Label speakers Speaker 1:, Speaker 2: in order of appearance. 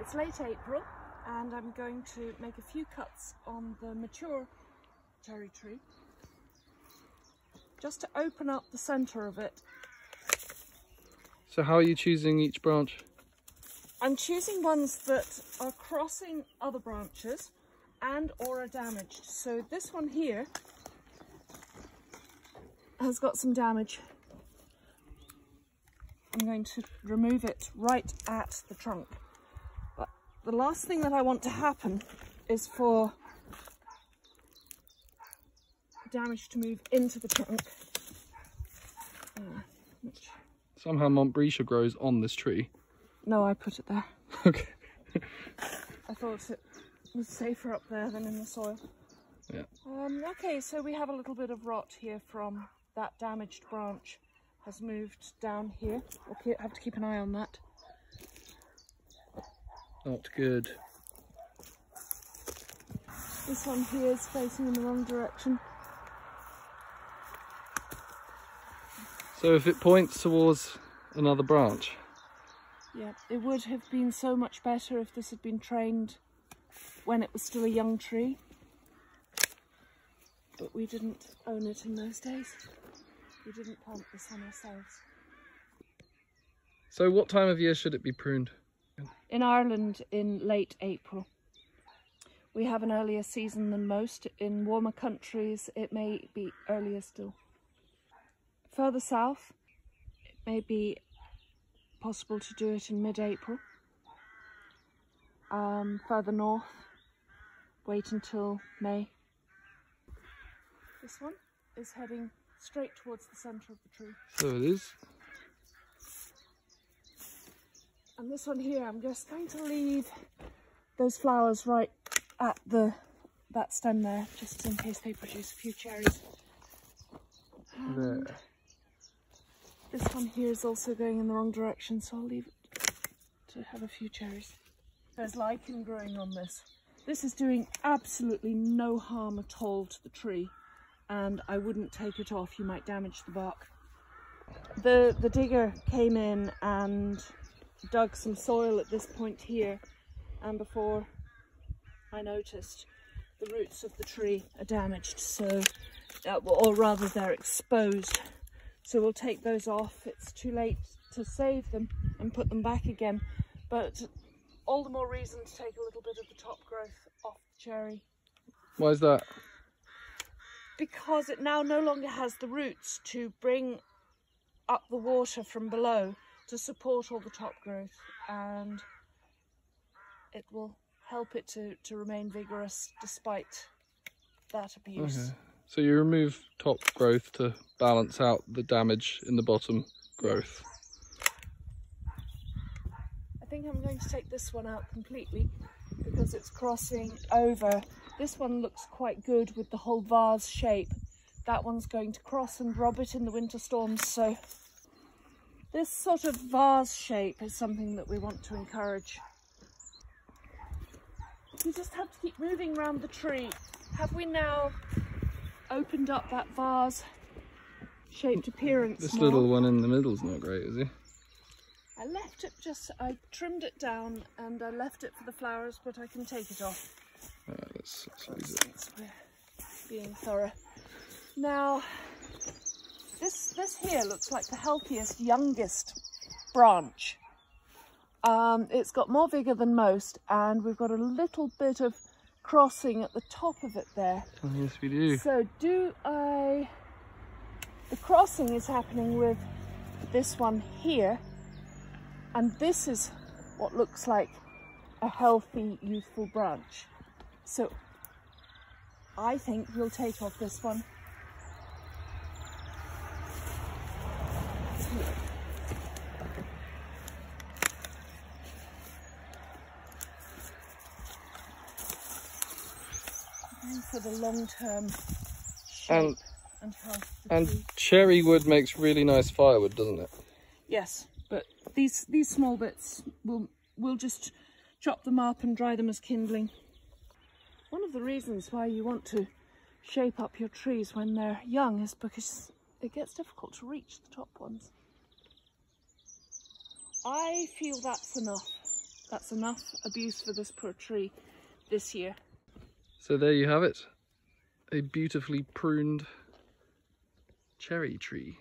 Speaker 1: It's late April and I'm going to make a few cuts on the mature cherry tree just to open up the centre of it.
Speaker 2: So how are you choosing each branch?
Speaker 1: I'm choosing ones that are crossing other branches and or are damaged. So this one here has got some damage. I'm going to remove it right at the trunk. But the last thing that I want to happen is for damage to move into the trunk.
Speaker 2: Somehow Montbretia grows on this tree.
Speaker 1: No, I put it there.
Speaker 2: Okay.
Speaker 1: I thought it was safer up there than in the soil.
Speaker 2: Yeah.
Speaker 1: Okay, so we have a little bit of rot here from that damaged branch has moved down here. We'll have to keep an eye on that.
Speaker 2: Not good.
Speaker 1: This one here is facing in the wrong direction.
Speaker 2: So if it points towards another branch?
Speaker 1: Yeah, it would have been so much better if this had been trained when it was still a young tree. But we didn't own it in those days. We didn't plant this one ourselves.
Speaker 2: So what time of year should it be pruned?
Speaker 1: In Ireland, in late April. We have an earlier season than most. In warmer countries, it may be earlier still. Further south, it may be possible to do it in mid-April. Further north, wait until May. This one is heading straight towards the centre of the tree.
Speaker 2: So it is.
Speaker 1: And this one here, I'm just going to leave those flowers right at that stem there, just in case they produce a few cherries.
Speaker 2: There.
Speaker 1: This one here is also going in the wrong direction, so I'll leave it to have a few cherries. There's lichen growing on this. This is doing absolutely no harm at all to the tree, and I wouldn't take it off. You might damage the bark. The digger came in and dug some soil at this point here, and before I noticed, the roots of the tree are damaged, so or rather they're exposed. So we'll take those off. It's too late to save them and put them back again, but all the more reason to take a little bit of the top growth off the cherry.
Speaker 2: Why is that?
Speaker 1: Because it now no longer has the roots to bring up the water from below to support all the top growth, and it will help it to remain vigorous despite that abuse.
Speaker 2: Okay. So you remove top growth to balance out the damage in the bottom growth.
Speaker 1: I think I'm going to take this one out completely because it's crossing over. This one looks quite good with the whole vase shape. That one's going to cross and rob it in the winter storms, so this sort of vase shape is something that we want to encourage. We just have to keep moving around the tree. Have we now opened up that vase shaped appearance?
Speaker 2: This
Speaker 1: more?
Speaker 2: little one in the middle is not great, is he?
Speaker 1: I left it I trimmed it down and I left it for the flowers, but I can take it off.
Speaker 2: Let's use it.
Speaker 1: Since we're being thorough. Now, this here looks like the healthiest, youngest branch. It's got more vigour than most, and we've got a little bit of crossing at the top of it there.
Speaker 2: Oh, yes, we do.
Speaker 1: So the crossing is happening with this one here, and this is what looks like a healthy, youthful branch. So I think we'll take off this one. For the long-term shape and health.
Speaker 2: And cherry wood makes really nice firewood, doesn't it?
Speaker 1: Yes, but these small bits, we'll just chop them up and dry them as kindling. One of the reasons why you want to shape up your trees when they're young is because it gets difficult to reach the top ones. I feel that's enough. That's enough abuse for this poor tree this year.
Speaker 2: So there you have it, a beautifully pruned cherry tree.